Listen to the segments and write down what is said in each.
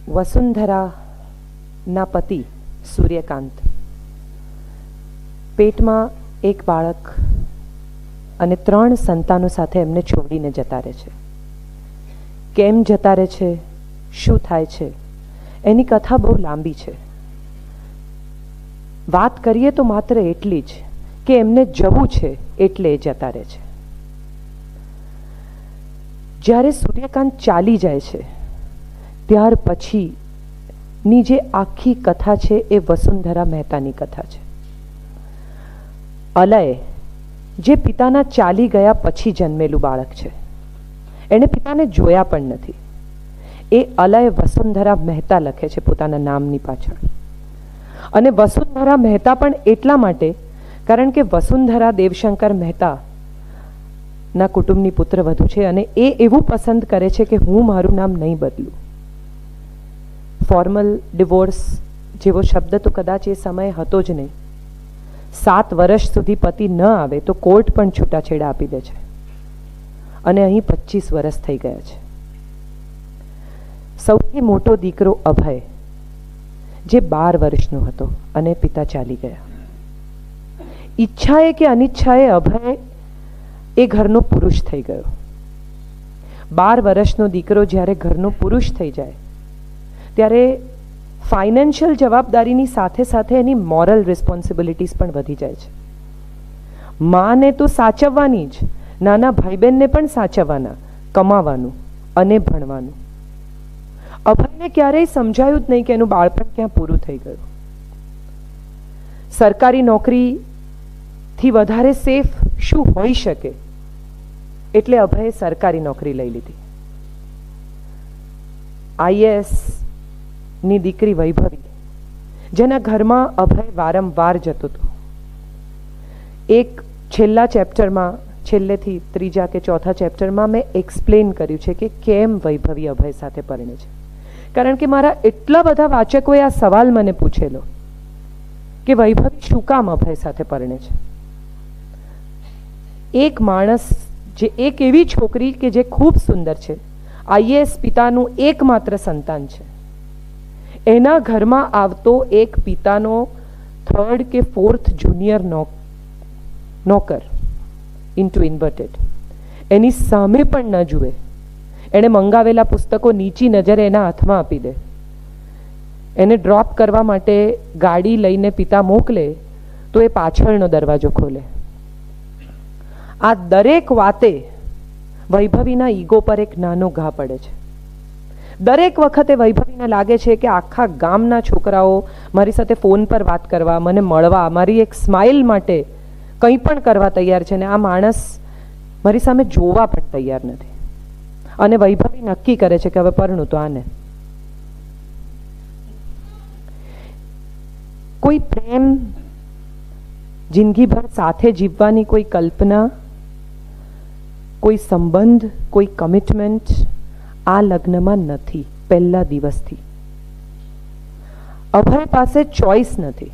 વસુંધરાના પતિ સૂર્યકાંત પેટમાં એક બાળક અને 3 સંતાનો સાથે એમને છોડીને જતા રહે છે. કેમ જતા રહે છે, શું થાય છે, એની કથા બહુ લાંબી છે. વાત કરીએ તો માત્ર એટલી જ કે એમને જવું છે એટલે એ જતા રહે છે. જ્યારે સૂર્યકાંત ચાલી જાય છે ત્યાર પછીની જે આખી કથા છે એ વસુંધરા મહેતાની કથા છે. અલય જે પિતાના ચાલી ગયા પછી જન્મેલું બાળક છે, એણે પિતાને જોયા પણ નથી. એ અલય વસુંધરા મહેતા લખે છે પોતાના નામની પાછળ. અને વસુંધરા મહેતા પણ એટલા માટે કારણ કે વસુંધરા દેવશંકર મહેતા ના કુટુંબની પુત્રવધુ છે અને એ એવું પસંદ કરે છે કે હું મારું નામ નહીં બદલું. ફોર્મલ ડિવોર્સ જેવો શબ્દ તો કદાચ એ સમયે હતો જ નહીં. 7 વર્ષ સુધી પતિ ન આવે તો કોર્ટ પણ છૂટાછેડા આપી દે છે અને અહીં 25 વર્ષ થઈ ગયા છે. સૌથી મોટો દીકરો અભય જે 12 વર્ષનો હતો અને પિતા ચાલી ગયા. ઈચ્છાએ કે અનિચ્છાએ અભય એ ઘરનો પુરુષ થઈ ગયો. 12 વર્ષનો દીકરો જ્યારે ઘરનો પુરુષ થઈ જાય ત્યારે ફાઇનાન્શિયલ જવાબદારીની સાથે સાથે એની મોરલ રિસ્પોન્સિબિલિટીઝ પણ વધી જાય છે. માને તો સાચવવાની જ, નાના ભાઈ બહેનને પણ સાચવવાના, કમાવાનું અને ભણવાનું. અભયને ક્યારેય સમજાયું જ નહીં કે એનું બાળપણ ક્યાં પૂરું થઈ ગયું. સરકારી નોકરીથી વધારે સેફ શું હોઈ શકે એટલે અભયે સરકારી નોકરી લઈ લીધી. IAS ની દીકરી વૈભવી જેના ઘરમાં અભય વારંવાર જતો હતો. એક છેલ્લા ચેપ્ટરમાં, છેલ્લેથી 3જા કે 4થા ચેપ્ટરમાં મેં એક્સપ્લેન કર્યું છે કે કેમ વૈભવી અભય સાથે પરણે છે. કારણ કે મારા એટલા બધા વાચકોએ આ સવાલ મને પૂછેલો કે વૈભવી શું કામ અભય સાથે પરણે છે. એક માણસ જે એક એવી છોકરી કે જે ખૂબ સુંદર છે, IAS પિતાનું એકમાત્ર સંતાન છે, એના ઘરમાં આવતો એક પિતાનો 3rd કે 4th જુનિયર નોકર ઇન્ટુ ઇન્વર્ટેડ એની સામે પણ ન જુએ. એણે મંગાવેલા પુસ્તકો નીચી નજરે એના હાથમાં આપી દે. એને ડ્રોપ કરવા માટે ગાડી લઈને પિતા મોકલે તો એ પાછળનો દરવાજો ખોલે. આ દરેક વાતે વૈભવીના ઈગો પર એક નાનો ઘા પડે છે. દરેક વખતે વૈભવીને લાગે છે કે આખા ગામના છોકરાઓ મારી સાથે ફોન પર વાત કરવા, મને મળવા, મારી એક સ્માઇલ માટે કંઈ પણ કરવા તૈયાર છે ને આ માણસ મારી સામે જોવા પણ તૈયાર નથી. અને વૈભવી નક્કી કરે છે કે હવે પરણું તો આને. કોઈ પ્રેમ, જિંદગીભર સાથે જીવવાની કોઈ કલ્પના, કોઈ સંબંધ, કોઈ કમિટમેન્ટ આ લગ્નમાં નથી. પહેલા દિવસથી અભય પાસે ચોઇસ નથી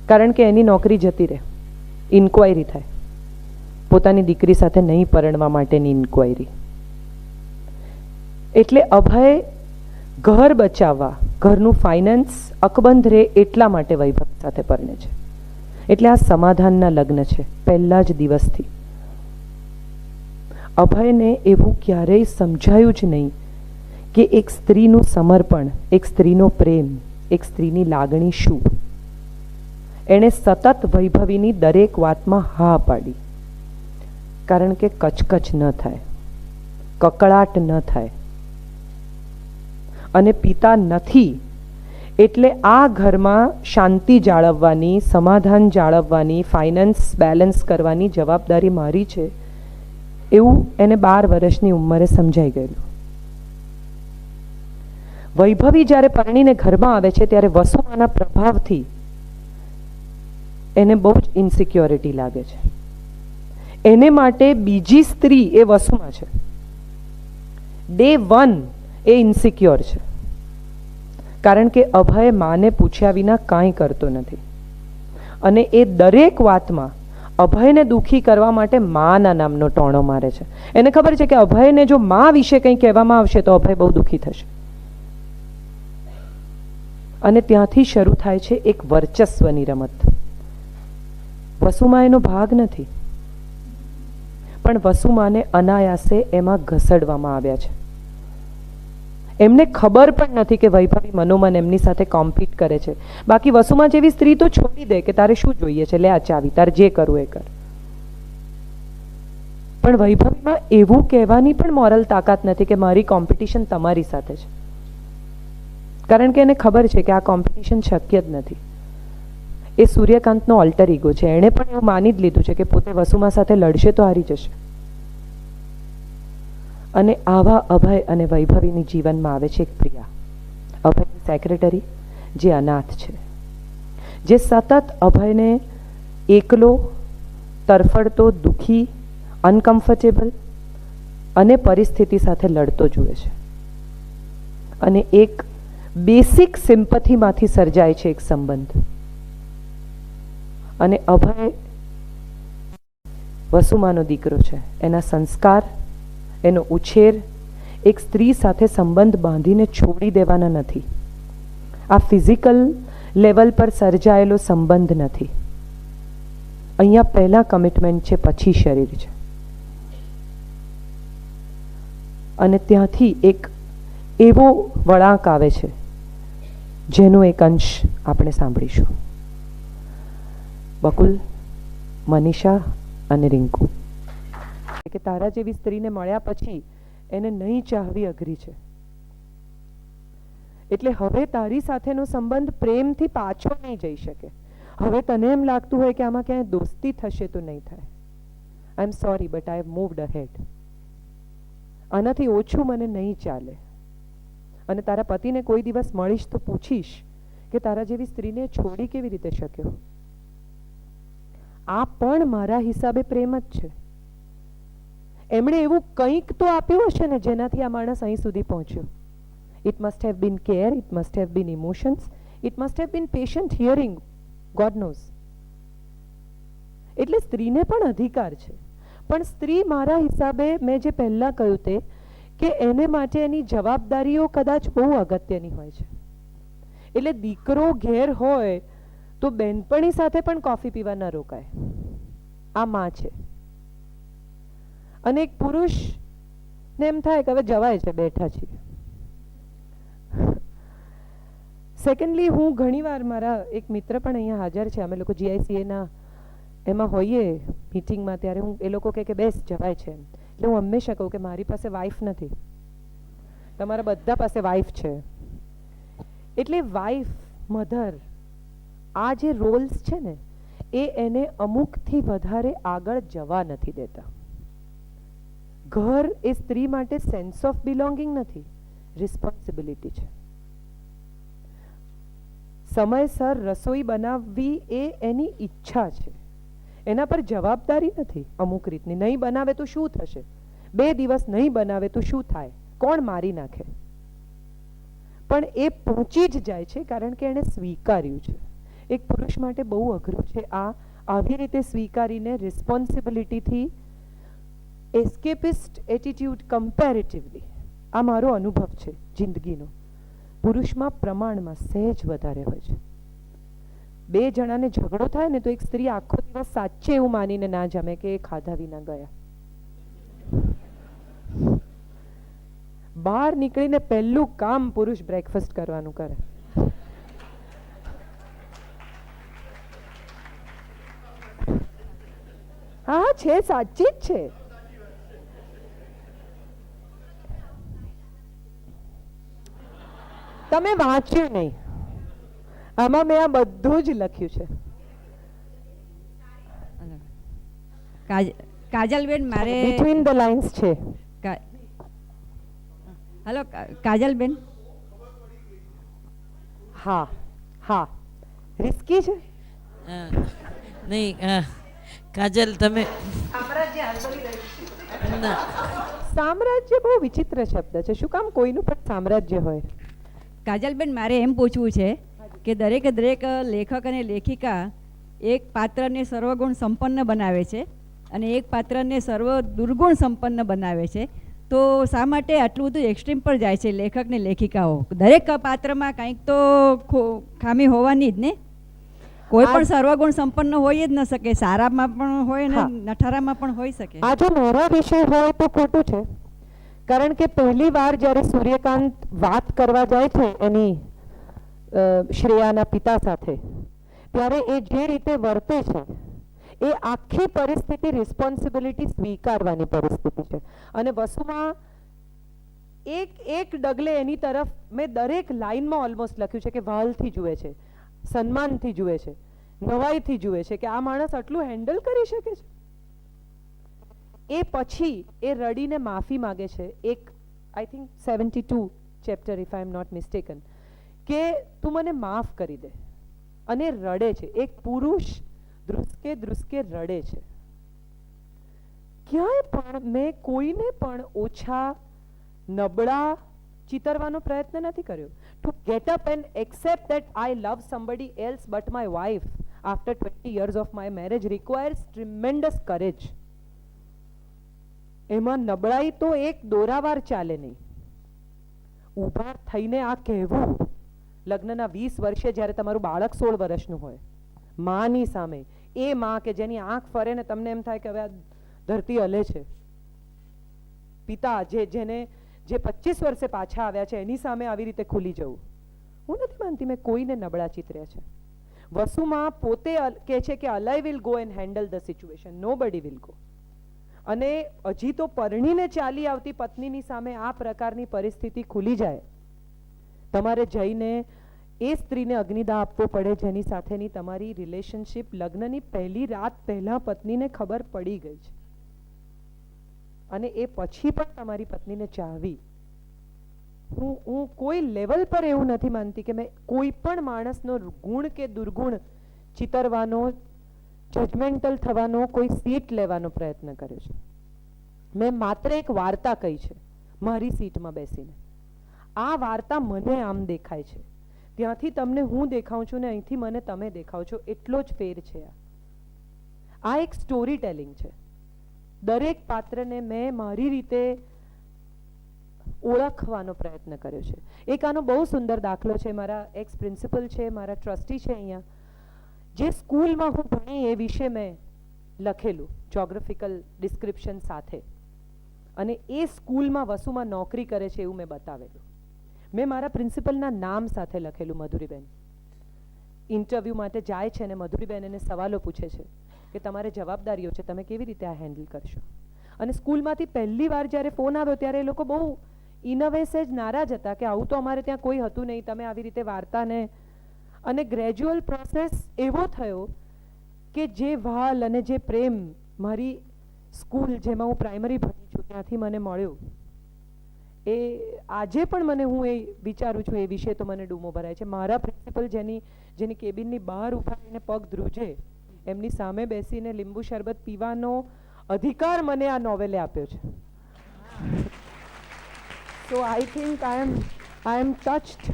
કારણ કે એની નોકરી જતી રહે. ઇન્ક્વાયરી થાય, પોતાની દીકરી સાથે નહીં પરણવા માટેની ઇન્ક્વાયરી. એટલે અભય ઘર બચાવવા, ઘરનું ફાઇનાન્સ અકબંધ રહે એટલા માટે વૈભવ સાથે પરણે છે. એટલે આ સમાધાનના લગ્ન છે પહેલા જ દિવસથી. અભયને એવું ક્યારેય સમજાયું જ નહીં કે એક સ્ત્રીનું સમર્પણ, એક સ્ત્રીનો પ્રેમ, એક સ્ત્રીની લાગણી શું. એણે સતત વૈભવીની દરેક વાતમાં હા પાડી કારણ કે કચકચ ન થાય, કકળાટ ન થાય. અને પિતા નથી એટલે આ ઘરમાં શાંતિ જાળવવાની, સમાધાન જાળવવાની, ફાઇનાન્સ બેલેન્સ કરવાની જવાબદારી મારી છે એવું એને 12 વર્ષની ઉંમરે સમજાઈ ગયેલું. વૈભવી જ્યારે પરણીને ઘરમાં આવે છે ત્યારે વસુમાના પ્રભાવથી એને બહુ જ ઇન્સિક્યોરિટી લાગે છે. એને માટે બીજી સ્ત્રી એ વસુમા છે. ડે 1 એ ઇન્સિક્યોર છે કારણ કે અભય માને પૂછ્યા વિના કાંઈ કરતો નથી અને એ દરેક વાતમાં અભયને દુઃખી કરવા માટે માના નામનો ટોણો મારે છે. એને ખબર છે કે અભયને જો મા વિશે કંઈ કહેવામાં આવશે તો અભય બહુ દુઃખી થશે. અને ત્યાંથી શરૂ થાય છે એક વર્ચસ્વની રમત. વસુમાં એનો ભાગ નથી, પણ વસુમાને અનાયાસે એમાં ઘસડવામાં આવ્યા છે. એમને ખબર પણ નથી કે વૈભવી મનોમન એમની સાથે કોમ્પીટ કરે છે. બાકી વસુમા જેવી સ્ત્રી તો છોડી દે કે તારે શું જોઈએ છે, લે આ ચાવી, તારે જે કરવું એ કર. પણ વૈભવીમાં એવું કહેવાની પણ મોરલ તાકાત નથી કે મારી કોમ્પિટિશન તમારી સાથે છે, કારણ કે એને ખબર છે કે આ કોમ્પિટિશન શક્ય જ નથી. એ સૂર્યકાંતનો ઓલ્ટર ઈગો છે. એણે પણ એવું માની જ લીધું છે કે પોતે વસુમા સાથે લડશે તો હારી જશે. અને આવા અભય અને વૈભવીની જીવનમાં આવે છે એક પ્રિયા, અભયની સેક્રેટરી, જે અનાથ છે, જે સતત અભયને એકલો, તરફડતો, દુઃખી, અનકમ્ફર્ટેબલ અને પરિસ્થિતિ સાથે લડતો જુએ છે. અને એક બેસિક સિમ્પથીમાંથી સર્જાય છે એક સંબંધ. અને અભય વસુમાનો દીકરો છે. એના સંસ્કાર, એનો ઉછેર એક સ્ત્રી સાથે સંબંધ બાંધીને છોડી દેવાના નથી. આ ફિઝિકલ લેવલ પર સર્જાયેલો સંબંધ નથી. અહીંયા પહેલા કમિટમેન્ટ છે, પછી શરીર છે. અને ત્યાંથી એક એવો વળાંક આવે છે જેનો એક અંશ આપણે સાંભળીશું. બકુલ, મનીષા અને રિંકુ, કે તારા જેવી સ્ત્રીને મળ્યા પછી એને નહીં ચાહવી અઘરી છે. એટલે હવે તારી સાથેનો સંબંધ પ્રેમથી પાછો નહીં જઈ શકે. હવે તને એમ લાગતું હોય કે આમાં ક્યાંય દોસ્તી થશે તો નહીં થાય. I am sorry but I have moved ahead. આનાથી ઓછું મને નહીં ચાલે. અને તારા પતિને કોઈ દિવસ મળીશ તો પૂછીશ કે તારા જેવી સ્ત્રીને છોડી કેવી રીતે શક્યો. આ પણ મારા હિસાબે પ્રેમ જ છે. એમણે એવું કંઈક તો આપ્યું હશે ને જેનાથી આ માણસ અહીં સુધી પહોંચ્યો. It must have been care, it must have been emotions, it must have been patient hearing, God nose. એટલે સ્ત્રીને પણ અધિકાર છે. પણ સ્ત્રી મારા હિસાબે, મેં જે પહેલાં કહ્યું તે, કે એને માટે એની જવાબદારીઓ કદાચ બહુ અગત્યની હોય છે. એટલે દીકરો ઘેર હોય તો બેનપણી સાથે પણ કોફી પીવા ન રોકાય. આ માં છે. અને એક પુરુષને એમ થાય કે હવે જવાય છે, બેઠા છીએ. સેકન્ડલી, હું ઘણીવાર, મારા એક મિત્ર પણ અહીંયા હાજર છે, અમે લોકો GICAના એમાં હોઈએ મીટિંગમાં, ત્યારે હું એ લોકો કહે કે બેસ જવાય છે. એટલે હું હંમેશા કહું કે મારી પાસે વાઈફ નથી, તમારા બધા પાસે વાઈફ છે. એટલે વાઈફ, મધર, આ જે રોલ્સ છે ને એ એને અમુકથી વધારે આગળ જવા નથી દેતા. ઘર એ સ્ત્રી માટે સેન્સ ઓફ બિલોંગિંગ નથી, રિસ્પોન્સિબિલિટી છે. સમયસર રસોઈ બનાવવી એ એની ઈચ્છા છે, એના પર જવાબદારી નથી. અમુક રીતની નહીં બનાવે તો શું થશે, 2 દિવસ નહીં બનાવે તો શું થાય, કોણ મારી નાખે. પણ એ પહોંચી જ જાય છે કારણ કે એણે સ્વીકાર્યું છે. એક પુરુષ માટે બહુ અઘરું છે આ આવી રીતે સ્વીકારીને રિસ્પોન્સિબિલિટીથી એસ્કેપિસ્ટ એટીટ્યુડ કમ્પેરેટિવલી, આ મારો અનુભવ છે જિંદગીનો, પુરુષમાં પ્રમાણમાં સહેજ વધારે હોય છે. 2 જણાને ઝઘડો થાય ને તો એક સ્ત્રી આખો દિવસ સાચે એવું માનીને ના જમે કે એ ખાધા વિના ગયા. બહાર નીકળીને પહેલું કામ પુરુષ બ્રેકફાસ્ટ કરવાનું કરે. હા છે, સાચી જ છે. તમે વાંચ્યું નહીં, આમાં મેં આ બધું જ લખ્યું છે. કાજલબેન, મારે બિટવીન ધ લાઇન્સ છે. હેલો કાજલબેન. હા હા, રિસ્કી છે. નહીં કાજલ, તમે સામ્રાજ્ય બહુ વિચિત્ર શબ્દ છે. શું કામ કોઈનું પણ સામ્રાજ્ય હોય? કાજલબેન, મારે એમ પૂછવું છે કે દરેક લેખક અને લેખિકા એક પાત્રને સર્વગુણ સંપન્ન બનાવે છે અને એક પાત્રને સર્વ દુર્ગુણ સંપન્ન બનાવે છે. તો શા માટે આટલું બધું એક્સ્ટ્રીમ પર જાય છે લેખક ને લેખિકાઓ? દરેક પાત્રમાં કંઈક તો ખામી હોવાની જ ને. કોઈ પણ સર્વગુણ સંપન્ન હોય જ ન શકે. સારામાં પણ હોય ને હા. નઠારામાં પણ હોઈ શકે. આ જો મારા વિષય હોય તો ખોટું છે, કારણ કે પહેલી વાર જ્યારે સૂર્યકાંત વાત કરવા જાય છે એની શ્રેયાના પિતા સાથે, ત્યારે એ જે રીતે વર્તે છે એ આખી પરિસ્થિતિ રિસ્પોન્સિબિલિટી સ્વીકારવાની પરિસ્થિતિ છે. અને વસુમાં એક એક ડગલે એની તરફ મેં દરેક લાઈનમાં ઓલમોસ્ટ લખ્યું છે કે વહાલથી જુએ છે, સન્માનથી જુએ છે, નવાઈથી જુએ છે કે આ માણસ આટલું હેન્ડલ કરી શકે છે. એ પછી એ રડીને માફી માગે છે એક I think 72 chapter if I am not mistaken, કે તું મને માફ કરી દે, અને રડે છે. એક પુરુષ ધ્રુસકે ધ્રુસકે રડે છે. ક્યાંય પણ મેં કોઈને પણ ઓછા નબળા ચિતરવાનો પ્રયત્ન નથી કર્યો. To get up and accept that I love somebody else but my wife after 20 years of my marriage requires tremendous courage. એમાં નબળાઈ તો એક દોરાવાર ચાલે નહીં. ઊભા થઈને આ કહેવું લગ્નના 20 વર્ષે જ્યારે તમારું બાળક 16 વર્ષનું હોય, માની સામે, એ માં કે જેની આંખ ફરે ને તમને એમ થાય કે હવે આ ધરતી હલે છે, પિતા જે 25 વર્ષે પાછા આવ્યા છે એની સામે આવી રીતે ખુલી જવું, હું નથી માનતી મેં કોઈને નબળા ચિતર્યા છે. વસુમાં પોતે કહે છે કે અલાઈ will go and handle the situation, nobody will go. અને હજી તો પરણીને ચાલી આવતી પત્નીની સામે આ પ્રકારની પરિસ્થિતિ ખુલી જાય, તમારે જઈને એ સ્ત્રીને અગ્નિદાહ આપવો પડે જેની સાથેની તમારી રિલેશનશિપ લગ્નની પહેલી રાત પહેલા પત્નીને ખબર પડી ગઈ છે, અને એ પછી પણ તમારી પત્નીને ચાહવી. હું કોઈ લેવલ પર એવું નથી માનતી કે મેં કોઈ પણ માણસનો ગુણ કે દુર્ગુણ ચિતરવાનો, જજમેન્ટલ થવાનો, કોઈ સીટ લેવાનો પ્રયત્ન કર્યો છે. મેં માત્ર એક વાર્તા કહી છે મારી સીટમાં બેસીને. આ વાર્તા મને આમ દેખાય છે, ત્યાંથી તમને હું દેખાઉં છું ને અહીંથી મને તમે દેખાવ છો, એટલો જ ફેર છે. આ એક સ્ટોરી ટેલિંગ છે. દરેક પાત્રને મેં મારી રીતે ઓળખવાનો પ્રયત્ન કર્યો છે. એક આનો બહુ સુંદર દાખલો છે, મારા એક્સ પ્રિન્સિપલ છે, મારા ટ્રસ્ટી છે અહીંયા, જે સ્કૂલમાં હું ભણી એ વિશે મેં લખેલું જોગ્રાફિકલ ડિસ્ક્રિપ્શન સાથે, અને એ સ્કૂલમાં વસુમાં નોકરી કરે છે એવું મેં બતાવેલું. મેં મારા પ્રિન્સિપલના નામ સાથે લખેલું, મધુરીબેન. ઇન્ટરવ્યૂ માટે જાય છે અને મધુરીબેન એને સવાલો પૂછે છે કે તમારે જવાબદારીઓ છે, તમે કેવી રીતે આ હેન્ડલ કરશો. અને સ્કૂલમાંથી પહેલી વાર જ્યારે ફોન આવ્યો ત્યારે એ લોકો બહુ ઇનવેસે જ નારાજ હતા કે આવું તો અમારે ત્યાં કોઈ હતું નહીં, તમે આવી રીતે વાર્તાને. અને ગ્રેજ્યુઅલ પ્રોસેસ એવો થયો કે જે વાલ અને જે પ્રેમ મારી સ્કૂલ જેમાં હું પ્રાઇમરી ભણી છું ત્યાંથી મને મળ્યો, એ આજે પણ મને, હું એ વિચારું છું એ વિશે તો મને ડૂમો ભરાય છે. મારા પ્રિન્સિપલ જેની કેબિનની બહાર ઊભા રહીને પગ ધ્રુજે, એમની સામે બેસીને લીંબુ શરબત પીવાનો અધિકાર મને આ નોવેલે આપ્યો છે. So I think I am touched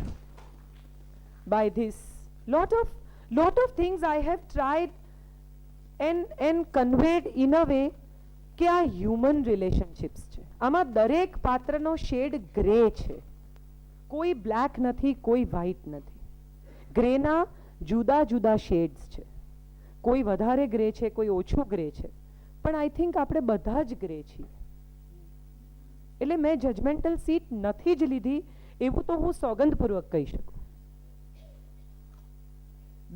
by this. Lot of things I have tried and conveyed in a way કે આ હ્યુમન રિલેશનશિપ્સ છે. આમાં દરેક પાત્રનો શેડ ગ્રે છે, કોઈ બ્લેક નથી, કોઈ વ્હાઇટ નથી. ગ્રેના જુદા જુદા શેડ્સ છે, કોઈ વધારે ગ્રે છે, કોઈ ઓછું ગ્રે છે, પણ આઈ થિંક આપણે બધા જ ગ્રે છીએ. એટલે મેં જજમેન્ટલ સીટ નથી જ લીધી એવું તો હું સોગંદપૂર્વક કહી શકું.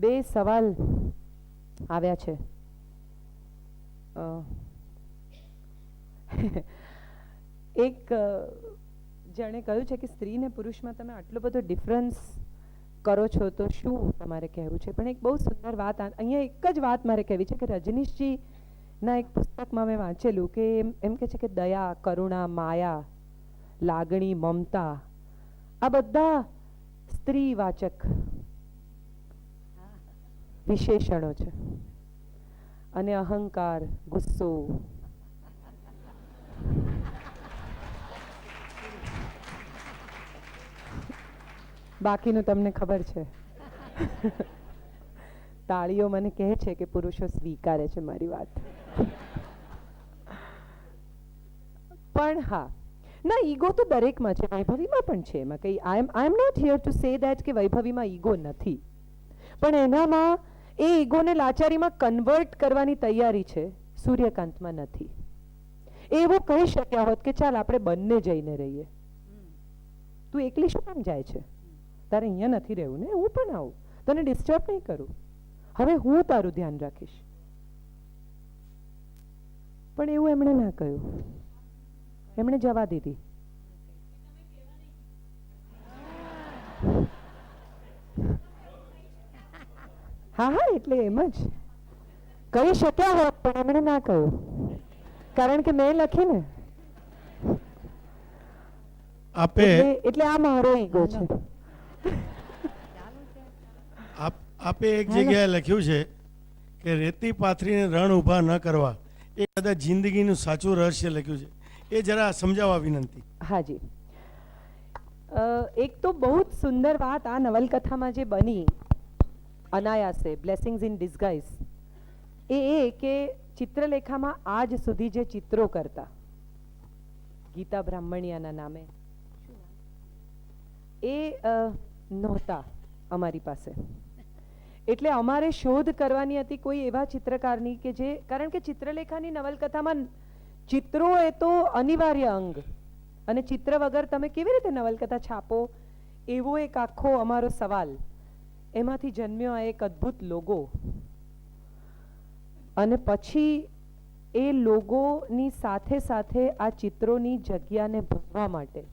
2 સવાલ આવ્યા છે. એક જેણે કહ્યું છે કે સ્ત્રી ને પુરુષમાં તમે આટલો બધો ડિફરન્સ કરો છો તો શું તમારે કહેવું છે. પણ એક બહુ સુંદર વાત અહીંયા એક જ વાત મારે કહેવી છે કે રજનીશજી ના એક પુસ્તકમાં મેં વાંચેલું કે એમ કહે છે કે દયા, કરુણા, માયા, લાગણી, મમતા આ બધા સ્ત્રીવાચક વિશેષણો છે, અને અહંકાર, ગુસ્સો, બાકીનું તમને ખબર છે. તાળીઓ મને કહે છે કે પુરુષો સ્વીકારે છે મારી વાત. પણ હા, ના, ઈગો તો દરેકમાં છે, વૈભવીમાં પણ છે. એમાં કંઈ I am not here to say that કે વૈભવીમાં ઈગો નથી, પણ એનામાં એ ઈગોને લાચારીમાં કન્વર્ટ કરવાની તૈયારી છે, સૂર્યકાંતમાં નથી. એ એવું કહી શક્યા હોત કે ચાલ આપણે બંને જઈને રહીએ. તું એકલી શું કામ જાય છે? તારે અહીંયા નથી રહેવું ને, હું પણ આવું, તને ડિસ્ટર્બ નહીં કરું, હવે હું તારું ધ્યાન રાખીશ. પણ એવું એમણે ના કહ્યું, એમણે જવા દીધી. હા હા, એટલે એમ જ કહી શક્યા હોત પણ એમણે ના કહ્યું, કારણ કે મેં લખીને. આપે એટલે આ મારો ઈગો છે. આપે એક જગ્યાએ લખ્યું છે કે રેતી પાથરીને રણ ઊભા ન કરવા, એ કદાચ જિંદગીનું સાચું રહસ્ય લખ્યું છે. એ જરા સમજાવવા વિનંતી. હાજી, એક તો બહુ જ સુંદર વાત આ નવલકથામાં જે બની અનાયાસે, બ્લેસિંગ્સ ઇન ડિસ્ગાઇઝ, એ કે ચિત્રલેખામાં આજ સુધી જે ચિત્રો કરતા ગીતા બ્રાહ્મણિયાના નામે, એ નહોતા અમારી પાસે. એટલે અમારે શોધ કરવાની હતી કોઈ એવા ચિત્રકારની કે જે, કારણ કે ચિત્રલેખાની નવલકથામાં ચિત્રો એ તો અનિવાર્ય અંગ, અને ચિત્ર વગર તમે કેવી રીતે નવલકથા છાપો, એવો એક આખો અમારો સવાલ. એમાંથી જન્મ્યો આ એક અદ્ભુત લોગો, અને પછી એ લોગોની સાથે સાથે આ ચિત્રોની જગ્યાને ભરવા માટે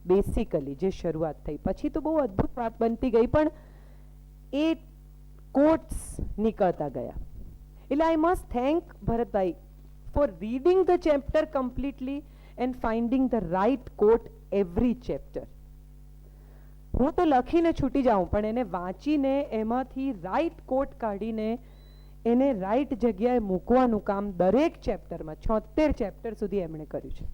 બેસિકલી જે શરૂઆત થઈ, પછી તો બહુ અદ્ભુત વાત બનતી ગઈ, પણ એ કોટ્સ નીકળતા ગયા. એટલે I must thank Bharatbhai for reading the chapter completely and finding the right quote every chapter. હું તો લખીને છૂટી જાઉં, પણ એને વાંચીને એમાંથી રાઇટ કોટ કાઢીને એને રાઇટ જગ્યાએ મૂકવાનું કામ દરેક ચેપ્ટરમાં 76 ચેપ્ટર સુધી એમણે કર્યું છે.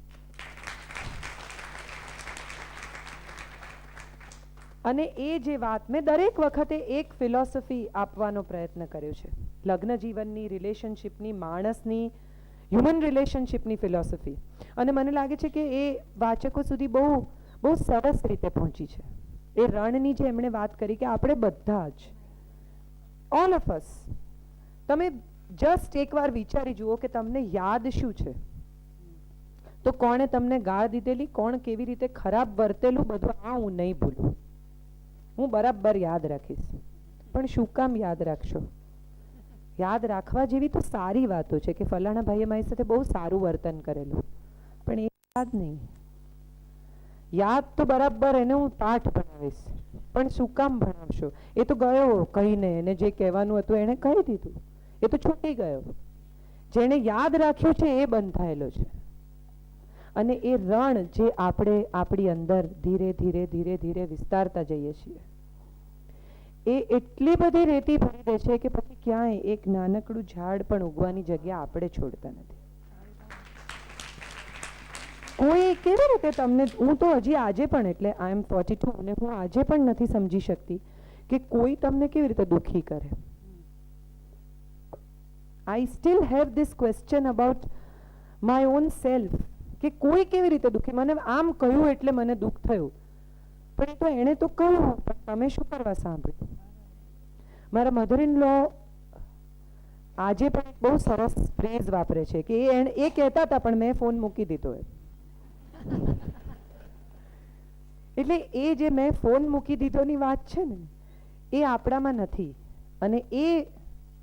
અને એ જે વાત મેં દરેક વખતે એક ફિલોસોફી આપવાનો પ્રયત્ન કર્યો છે, લગ્ન જીવનની, રિલેશનશિપની, માણસની, હ્યુમન રિલેશનશિપની ફિલોસોફી. અને મને લાગે છે કે એ વાચકો સુધી બહુ બહુ સરસ રીતે પહોંચી છે. એ રણની જે એમણે વાત કરી કે આપણે બધા જ, ઓલ ઓફ અસ, તમે જસ્ટ એકવાર વિચારી જુઓ કે તમને યાદ શું છે, તો કોણે તમને ગાળ દીધેલી, કોણ કેવી રીતે ખરાબ વર્તેલું, બધું આ હું નહીં ભૂલું, હું બરાબર યાદ રાખીશ. પણ શું કામ યાદ રાખશો? યાદ રાખવા જેવી તો સારી વાતો છે કે ફલાણા ભાઈએ મારી સાથે બહુ સારું વર્તન કરેલું, પણ એ યાદ નહીં. યાદ તો બરાબર એને હું પાઠ ભણાવીશ, પણ શું કામ ભણાવશો? એ તો ગયો કહીને, એને જે કહેવાનું હતું એણે કહી દીધું, એ તો છૂટી ગયો. જેણે યાદ રાખ્યું છે એ બંધાયેલો છે. અને એ રણ જે આપણે આપણી અંદર ધીરે ધીરે ધીરે ધીરે વિસ્તારતા જઈએ છીએ, એ એટલી બધી રેતી ભરી દે છે કે પછી ક્યાંય એક નાનકડું ઝાડ પણ ઉગવાની જગ્યા આપણે છોડતા નથી. કોઈ કેવી રીતે તમને, હું તો હજી આજે પણ, એટલે આઈ એમ 42 અને હું આજે પણ નથી સમજી શકતી કે કોઈ તમને કેવી રીતે દુખી કરે. I still have this question about my own self, કે કોઈ કેવી રીતે દુખી. મને આમ કહ્યું એટલે મને દુઃખ થયું, પણ એ તો એણે તો કહ્યું, પણ તમે શું કરવા સાંભળ્યું? મારા મધર ઇન લો આજે પણ એક બહુ સરસ ફ્રેઝ વાપરે છે કે એ કહેતા હતા પણ મેં ફોન મૂકી દીધો. એટલે એ જે મેં ફોન મૂકી દીધોની વાત છે ને, એ આપણામાં નથી. અને એ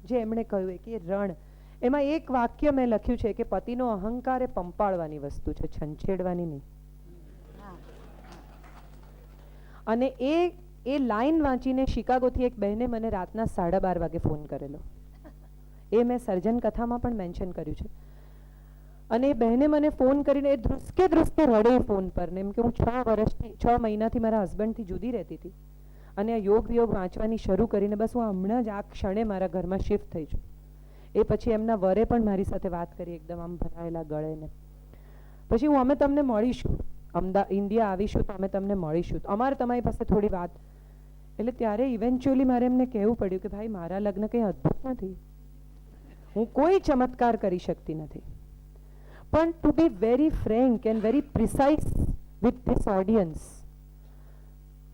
જે એમણે કહ્યું કે રણ, એમાં એક વાક્ય મેં લખ્યું છે કે પતિનો અહંકાર એ પંપાળવાની વસ્તુ છે, છંછેડવાની નહીં. અને એ લાઈન વાંચીને શિકાગોથી એક બહેને મને રાતના 12:30 વાગે ફોન કરેલો. એ મેં સર્જન કથામાં પણ મેન્શન કર્યું છે. અને એ બહેને મને ફોન કરીને એ ધ્રુસકે ધ્રુસકે રડે ફોન પર, ને એમ કે હું 6 મહિનાથી મારા હસબન્ડથી જુદી રહેતી હતી, અને આ યોગ વિયોગ વાંચવાની શરૂ કરીને બસ હું હમણાં જ આ ક્ષણે મારા ઘરમાં શિફ્ટ થઈ છું. એ પછી એમના વરે પણ મારી સાથે વાત કરી, એકદમ આમ ભરાયેલા ગળેને. પછી અમે તમને મળીશું, ઇન્ડિયા આવીશું તો અમે તમને મળીશું, અમારે તમારી પાસે થોડી વાત. એટલે ત્યારે ઇવેન્ચ્યુઅલી મારે એમને કહેવું પડ્યું કે ભાઈ મારા લગ્ન કંઈ અદ્ભુત નથી, હું કોઈ ચમત્કાર કરી શકતી નથી, પણ to be very frank and very precise with this audience,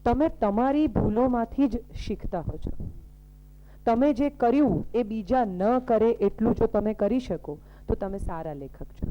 તમે તમારી ભૂલોમાંથી જ શીખતા હો છો. તમે જે કર્યું એ બીજા ન કરે એટલું જો તમે કરી શકો તો તમે સારા લેખક છો.